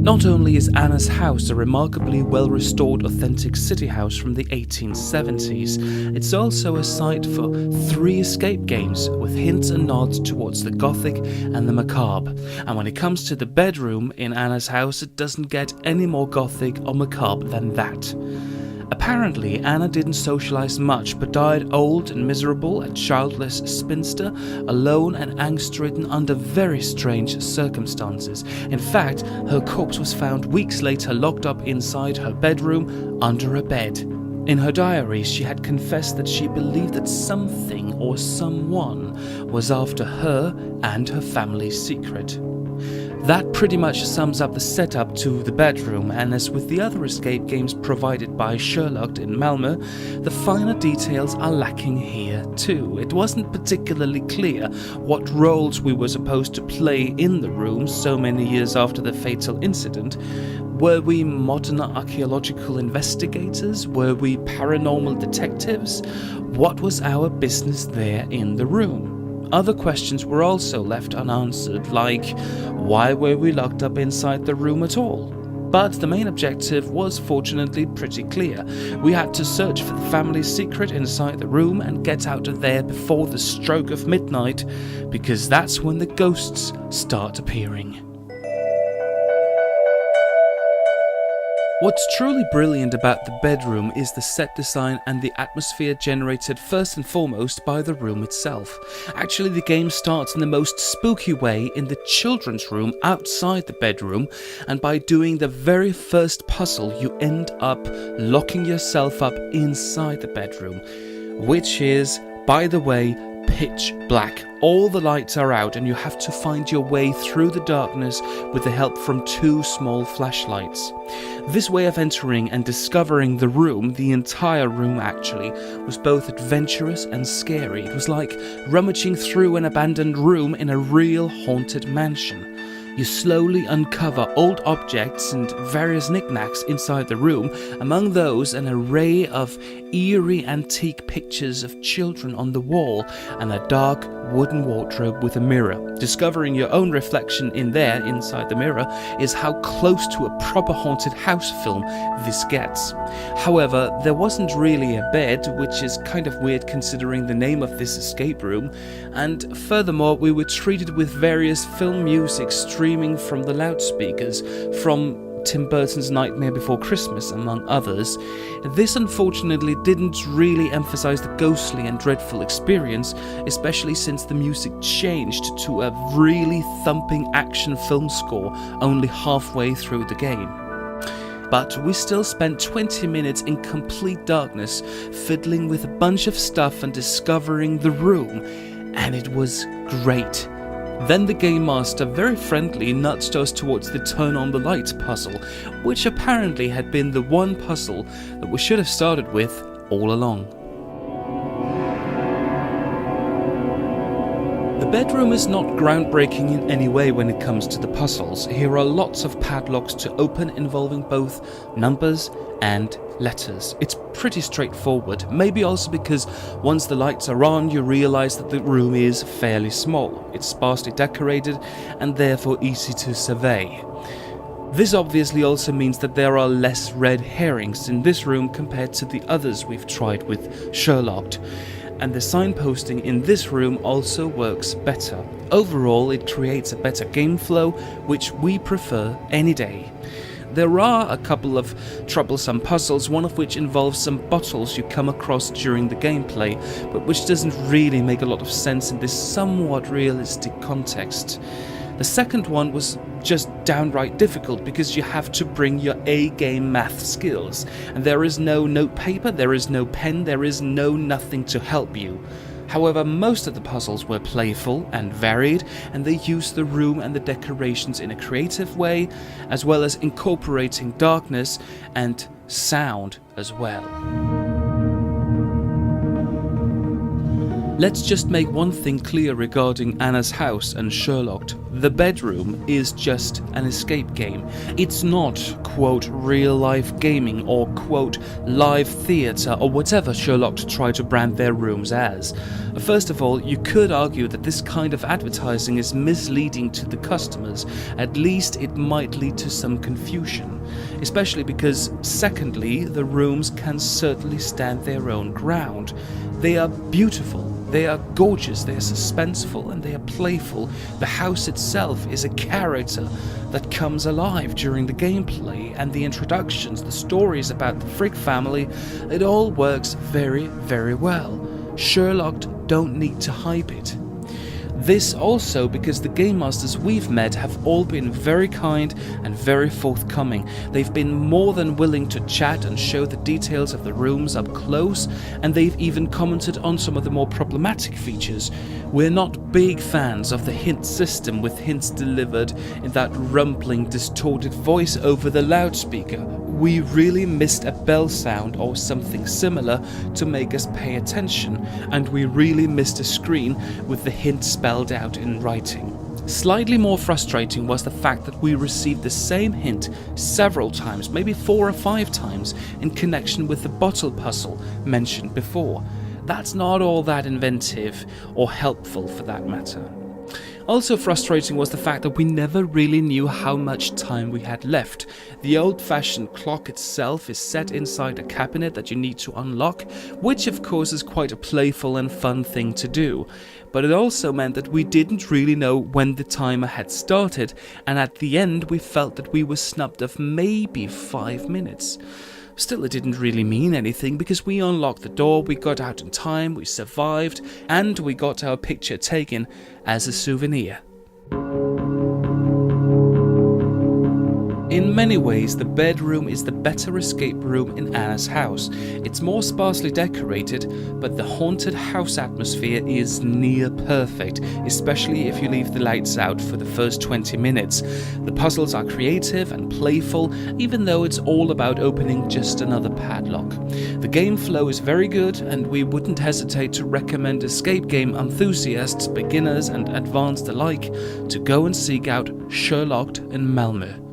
Not only is Anna's house a remarkably well-restored authentic city house from the 1870s, it's also a site for 3 escape games with hints and nods towards the gothic and the macabre. And when it comes to the bedroom in Anna's house, it doesn't get any more gothic or macabre than that. Apparently, Anna didn't socialize much but died old and miserable, a childless spinster, alone and angst-ridden under very strange circumstances. In fact, her corpse was found weeks later locked up inside her bedroom under a bed. In her diary, she had confessed that she believed that something or someone was after her and her family's secret. That pretty much sums up the setup to the bedroom, and as with the other escape games provided by Sherlocked in Malmö, the finer details are lacking here too. It wasn't particularly clear what roles we were supposed to play in the room so many years after the fatal incident. Were we modern archaeological investigators? Were we paranormal detectives? What was our business there in the room? Other questions were also left unanswered, like why were we locked up inside the room at all? But the main objective was fortunately pretty clear. We had to search for the family's secret inside the room and get out of there before the stroke of midnight, because that's when the ghosts start appearing. What's truly brilliant about the bedroom is the set design and the atmosphere generated first and foremost by the room itself. Actually, the game starts in the most spooky way in the children's room outside the bedroom, and by doing the very first puzzle you end up locking yourself up inside the bedroom, which is, by the way, pitch black. All the lights are out and you have to find your way through the darkness with the help from 2 small flashlights. This way of entering and discovering the room, the entire room actually, was both adventurous and scary. It was like rummaging through an abandoned room in a real haunted mansion. You slowly uncover old objects and various knickknacks inside the room, among those an array of eerie antique pictures of children on the wall and a dark wooden wardrobe with a mirror. Discovering your own reflection in there, inside the mirror, is how close to a proper haunted house film this gets. However, there wasn't really a bed, which is kind of weird considering the name of this escape room, and furthermore we were treated with various film music streaming from the loudspeakers, from Tim Burton's Nightmare Before Christmas, among others. This unfortunately didn't really emphasize the ghostly and dreadful experience, especially since the music changed to a really thumping action film score only halfway through the game. But we still spent 20 minutes in complete darkness, fiddling with a bunch of stuff and discovering the room, and it was great. Then the game master very friendly nudged us towards the turn on the lights puzzle, which apparently had been the one puzzle that we should have started with all along. The bedroom is not groundbreaking in any way when it comes to the puzzles. Here are lots of padlocks to open involving both numbers and letters. It's pretty straightforward, maybe also because once the lights are on you realize that the room is fairly small. It's sparsely decorated and therefore easy to survey. This obviously also means that there are less red herrings in this room compared to the others we've tried with Sherlocked. And the signposting in this room also works better. Overall, it creates a better game flow, which we prefer any day. There are a couple of troublesome puzzles, one of which involves some bottles you come across during the gameplay, but which doesn't really make a lot of sense in this somewhat realistic context. The second one was just downright difficult because you have to bring your A-game math skills, and there is no notepaper, there is no pen, there is no nothing to help you. However, most of the puzzles were playful and varied, and they used the room and the decorations in a creative way, as well as incorporating darkness and sound as well. Let's just make one thing clear regarding Anna's house and Sherlocked. The Bedroom is just an escape game. It's not, quote, real-life gaming or, quote, live theatre or whatever Sherlocked try to brand their rooms as. First of all, you could argue that this kind of advertising is misleading to the customers. At least it might lead to some confusion. Especially because, secondly, the rooms can certainly stand their own ground. They are beautiful, they are gorgeous, they are suspenseful, and they are playful. The house itself is a character that comes alive during the gameplay, and the introductions, the stories about the Frick family, it all works very, very well. Sherlocked don't need to hype it. This also because the game masters we've met have all been very kind and very forthcoming. They've been more than willing to chat and show the details of the rooms up close, and they've even commented on some of the more problematic features. We're not big fans of the hint system, with hints delivered in that rumbling, distorted voice over the loudspeaker. We really missed a bell sound or something similar to make us pay attention, and we really missed a screen with the hint spelled out in writing. Slightly more frustrating was the fact that we received the same hint several times, maybe 4 or 5 times, in connection with the bottle puzzle mentioned before. That's not all that inventive or helpful for that matter. Also frustrating was the fact that we never really knew how much time we had left. The old-fashioned clock itself is set inside a cabinet that you need to unlock, which of course is quite a playful and fun thing to do. But it also meant that we didn't really know when the timer had started, and at the end we felt that we were snubbed of maybe 5 minutes. Still, it didn't really mean anything because we unlocked the door, we got out in time, we survived, and we got our picture taken as a souvenir. In many ways, the bedroom is the better escape room in Anna's house. It's more sparsely decorated, but the haunted house atmosphere is near perfect, especially if you leave the lights out for the first 20 minutes. The puzzles are creative and playful, even though it's all about opening just another padlock. The game flow is very good, and we wouldn't hesitate to recommend escape game enthusiasts, beginners and advanced alike to go and seek out Sherlocked in Malmö.